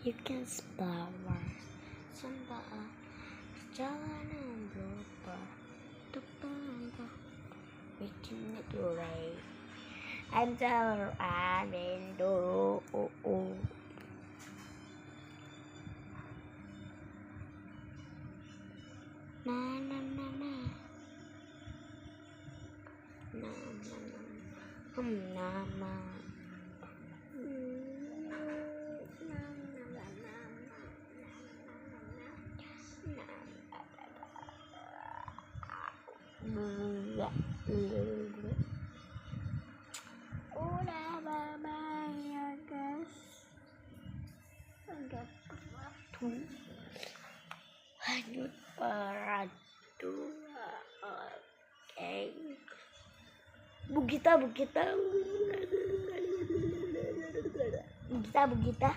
You can flower samba jalanan lupa tupamba within it ray. I'm so I'm in do na na na na na na na na udah bye ya guys, agak waktu lanjut part 2. Oke, Bugita Bugita Bugita